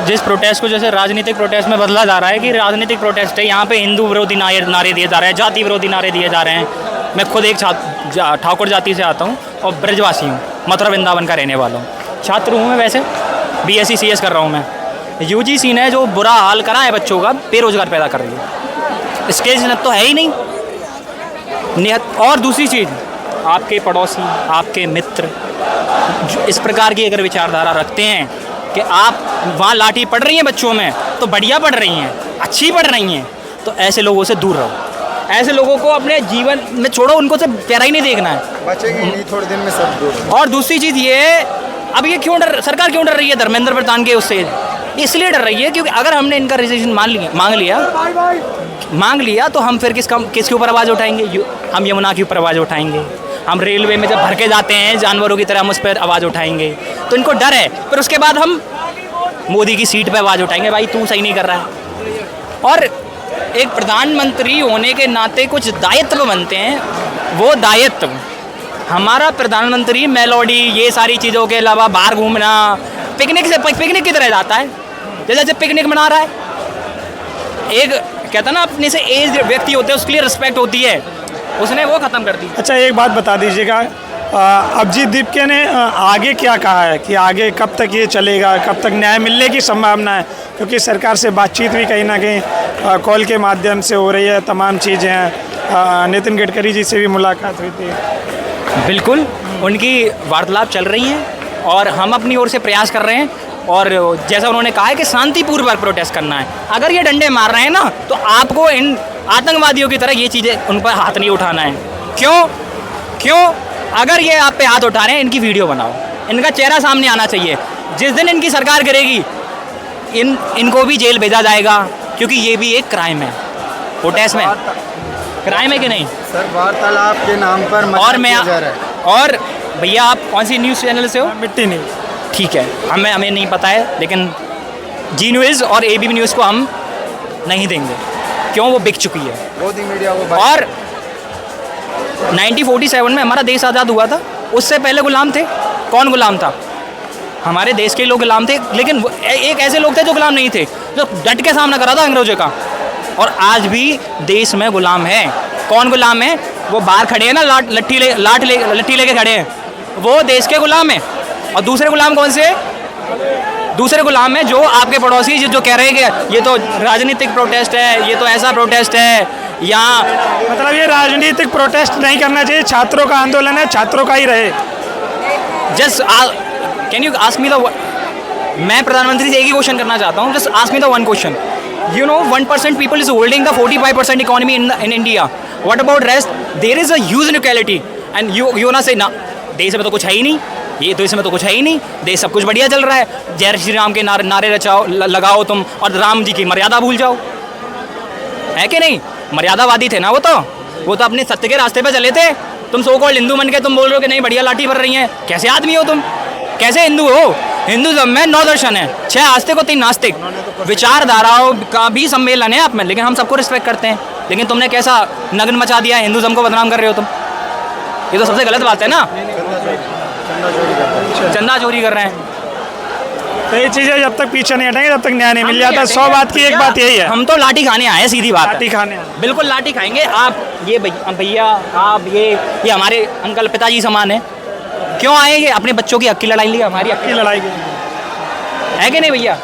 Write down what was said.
जिस प्रोटेस्ट को जैसे राजनीतिक प्रोटेस्ट में बदला जा रहा है कि राजनीतिक प्रोटेस्ट है, यहाँ पे हिंदू विरोधी नारे दिए जा रहे हैं, जाति विरोधी नारे दिए जा रहे हैं। मैं खुद एक ठाकुर जाति से आता हूँ और ब्रजवासी हूँ, मथुरा वृंदावन का रहने वाला हूँ। छात्र हूँ मैं, वैसे BSc CS कर रहा हूँ मैं। UGC ने जो बुरा हाल करा है बच्चों का, बेरोजगार पैदा कर रही है। इसके जन्नत तो है ही नहीं नियत। और दूसरी चीज़, आपके पड़ोसी, आपके मित्र इस प्रकार की अगर विचारधारा रखते हैं कि आप वहाँ लाठी पड़ रही है बच्चों में तो बढ़िया पड़ रही हैं, अच्छी पड़ रही हैं, तो ऐसे लोगों से दूर रहो। ऐसे लोगों को अपने जीवन में छोड़ो, उनको से प्यारा ही नहीं देखना है, बचेंगे नहीं, थोड़े दिन में सब दूर। और दूसरी चीज़ ये, अब ये क्यों सरकार क्यों डर रही है धर्मेंद्र प्रधान के उससे? इसलिए डर रही है क्योंकि अगर हमने इनका रिजर्वेशन मांग लिया तो हम फिर किसके ऊपर आवाज़ उठाएंगे? हम यमुना के ऊपर आवाज़ उठाएंगे। हम रेलवे में जब भर के जाते हैं जानवरों की तरह हम उस पर आवाज़ उठाएंगे। तो इनको डर है, फिर उसके बाद हम मोदी की सीट पर आवाज़ उठाएंगे, भाई तू सही नहीं कर रहा है। और एक प्रधानमंत्री होने के नाते कुछ दायित्व बनते हैं। वो दायित्व हमारा प्रधानमंत्री मेलोडी ये सारी चीज़ों के अलावा बाहर घूमना, पिकनिक की तरह जाता है, जैसे पिकनिक मना रहा है। एक कहता ना अपने से एज व्यक्ति होते हैं उसके लिए रिस्पेक्ट होती है, उसने वो ख़त्म कर दी। अच्छा, एक बात बता दीजिएगा, अभिजीत दीपके ने आगे क्या कहा है कि आगे कब तक ये चलेगा, कब तक न्याय मिलने की संभावना है? क्योंकि सरकार से बातचीत भी कहीं ना कहीं कॉल के माध्यम से हो रही है, तमाम चीज़ें हैं। नितिन गडकरी जी से भी मुलाकात हुई थी। बिल्कुल, उनकी वार्तालाप चल रही हैं और हम अपनी ओर से प्रयास कर रहे हैं। और जैसा उन्होंने कहा है कि शांतिपूर्वक प्रोटेस्ट करना है। अगर ये डंडे मार रहे हैं ना तो आपको इन आतंकवादियों की तरह ये चीज़ें उन पर हाथ नहीं उठाना है। क्यों? अगर ये आप पे हाथ उठा रहे हैं, इनकी वीडियो बनाओ, इनका चेहरा सामने आना चाहिए। जिस दिन इनकी सरकार गिरेगी इनको भी जेल भेजा जाएगा, क्योंकि ये भी एक क्राइम है। प्रोटेस्ट में क्राइम है कि नहीं सर? वार्तालाप के नाम पर और मैं और भैया आप कौन सी न्यूज़ चैनल से हो? मिट्टी नहीं, ठीक है, हमें नहीं पता है, लेकिन जी न्यूज़ और ABP न्यूज़ को हम नहीं देंगे। क्यों? वो बिक चुकी है। मोदी मीडिया वो और 1947 में हमारा देश आज़ाद हुआ था, उससे पहले गुलाम थे। कौन गुलाम था? हमारे देश के लोग गुलाम थे, लेकिन एक ऐसे लोग थे जो गुलाम नहीं थे, जो डट के सामना करा था अंग्रेजों का। और आज भी देश में गुलाम है। कौन गुलाम है? वो बाहर खड़े हैं ना, लट्ठी लेके खड़े हैं, वो देश के गुलाम हैं। और दूसरे गुलाम कौन से? दूसरे गुलाम है जो आपके पड़ोसी जो कह रहे हैं कि ये तो राजनीतिक प्रोटेस्ट है, ये तो ऐसा प्रोटेस्ट है। यहाँ मतलब ये राजनीतिक प्रोटेस्ट नहीं करना चाहिए, छात्रों का आंदोलन है, छात्रों का ही रहे। Just can you ask me the, मैं प्रधानमंत्री से एक ही क्वेश्चन करना चाहता हूँ। Just ask me the one question. You know 1% people is holding the 45% economy in India. What about rest? There is a huge inequality and you ना say ना देश में तो कुछ है ही नहीं, ये देश में तो कुछ है ही नहीं, देश सब कुछ बढ़िया चल रहा है। जय श्री राम के नारे लगाओ तुम और राम जी की मर्यादा भूल जाओ, है कि नहीं? मर्यादावादी थे ना वो तो अपने सत्य के रास्ते पे चले थे। तुम सो कॉल्ड हिंदू मन के तुम बोल रहे हो कि नहीं बढ़िया लाठी भर रही हैं। कैसे आदमी हो तुम? कैसे हिंदू हो? हिंदुज़म में 9 दर्शन है, 6 आस्तिक और 3 नास्तिक। विचारधाराओं का भी सम्मेलन है आप में, लेकिन हम सबको रिस्पेक्ट करते हैं। लेकिन तुमने कैसा नग्न मचा दिया है, हिंदुज़म को बदनाम कर रहे हो तुम। ये तो सबसे गलत बात है ना, चंदा चोरी कर रहे हैं। तो ये चीज़ें जब तक पीछे नहीं हटेंगे तब तक न्याय नहीं मिल जाता। 100 बात की एक बात यही है, हम तो लाठी खाने आए, सीधी बात। लाठी खाने बिल्कुल लाठी खाएंगे। आप ये भैया आप ये हमारे अंकल पिताजी समान है। क्यों आएंगे? अपने बच्चों की हक की लड़ाई लिए, हमारी हक की लड़ाई है कि नहीं भैया?